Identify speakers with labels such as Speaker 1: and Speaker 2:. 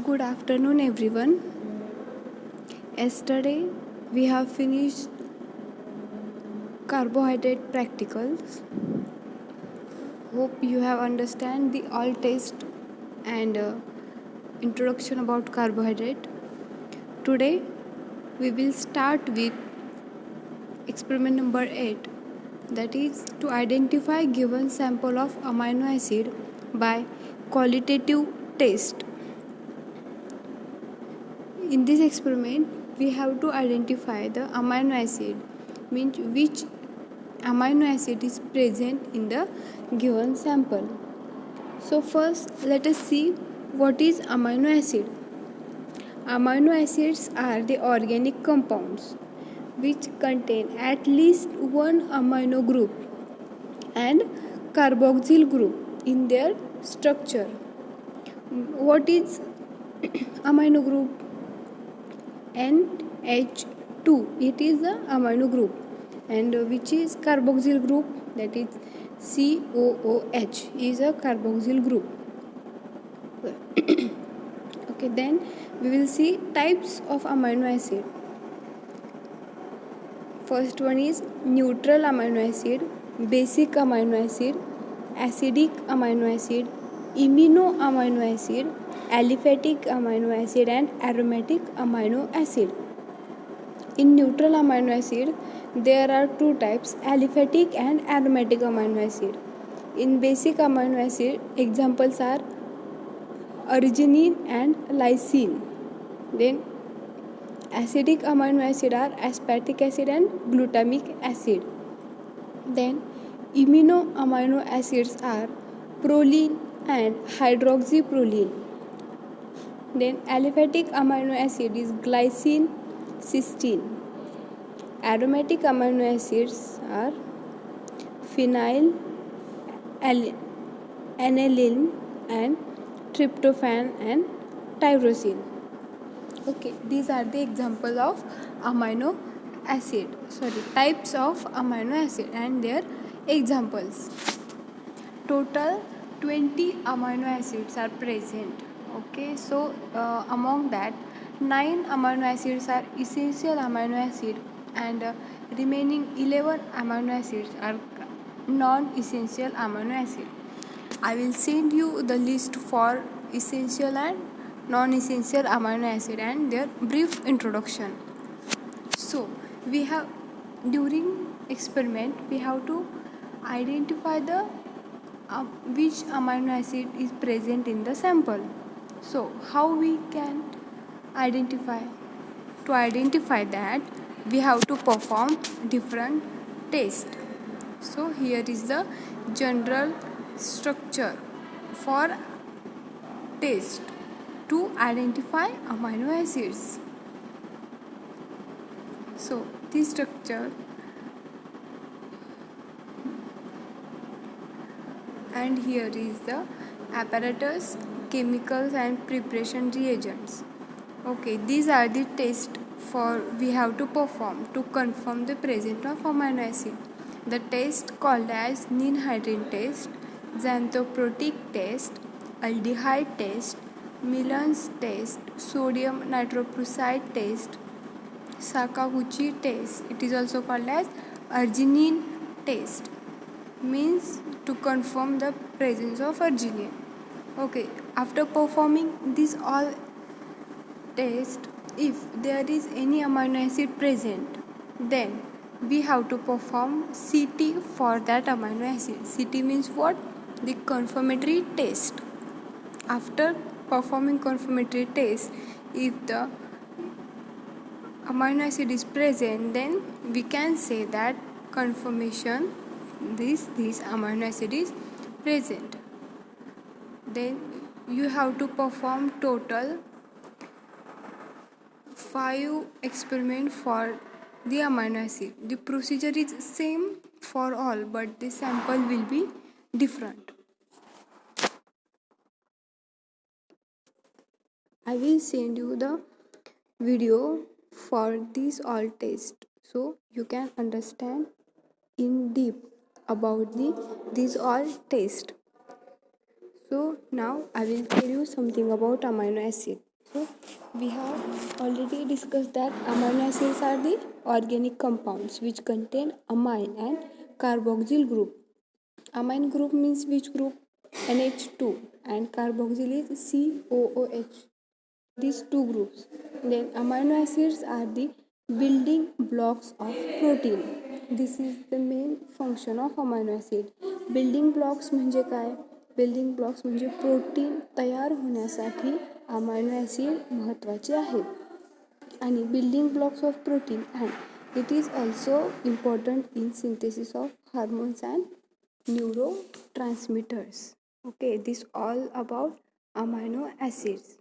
Speaker 1: Good afternoon, everyone. Yesterday, we have finished carbohydrate practicals. Hope you have understand the all test and introduction about carbohydrate. Today, we will start with experiment number 8, that is to identify given sample of amino acid by qualitative test. In this experiment, we have to identify the amino acid, means which amino acid is present in the given sample. So first, let us see what is amino acid. Amino acids are the organic compounds which contain at least one amino group and carboxyl group in their structure. What is amino group? NH2, it is the amino group, and which is carboxyl group, that is COOH is a carboxyl group. Okay, then we will see types of amino acid. First one is neutral amino acid, basic amino acid, acidic amino acid, imino amino acid, aliphatic amino acid and aromatic amino acid. In neutral amino acid, there are two types, aliphatic and aromatic amino acid. In basic amino acid, examples are arginine and lysine. Then acidic amino acid are aspartic acid and glutamic acid. Then imino amino acids are proline and hydroxyproline. Then aliphatic amino acid is glycine, cysteine. Aromatic amino acids are phenyl, aniline and tryptophan and tyrosine. Okay, these are the example of types of amino acid and their examples. Total 20 amino acids are present. Okay, so among that 9 amino acids are essential amino acid and remaining 11 amino acids are non-essential amino acid. I will send you the list for essential and non-essential amino acid and their brief introduction. So we have, during experiment, we have to identify the which amino acid is present in the sample. So how we can identify? To identify that, we have to perform different tests. So here is the general structure for test to identify amino acids. So this structure, and here is the apparatus, chemicals and preparation reagents. Okay, these are the tests for we have to perform to confirm the presence of amino acid. The test called as Ninhydrin test, xanthoprotic test, aldehyde test, Milan's test, sodium nitroprusside test, Sakaguchi test. It is also called as arginine test, means to confirm the presence of arginine. Okay, after performing these all tests, if there is any amino acid present, then we have to perform CT for that amino acid. CT means what? The confirmatory test. After performing confirmatory test, if the amino acid is present, then we can say that confirmation this amino acid is present. Then you have to perform total 5 experiments for the amino acid. The procedure is same for all, but the sample will be different. I will send you the video for these all tests so you can understand in deep about these all tests. So now I will tell you something about amino acid. So we have already discussed that amino acids are the organic compounds which contain amine and carboxyl group. Amine group means which group? NH2, and carboxyl is COOH. These two groups. Then amino acids are the building blocks of protein. This is the main function of amino acid. Building blocks म्हणजे काय? Building blocks म्हणजे protein तयार होण्यासाठी amino acid महत्त्वाचे आहेत. आणि building blocks of protein and it is also important in synthesis of hormones and neurotransmitters. Okay, this all about amino acids.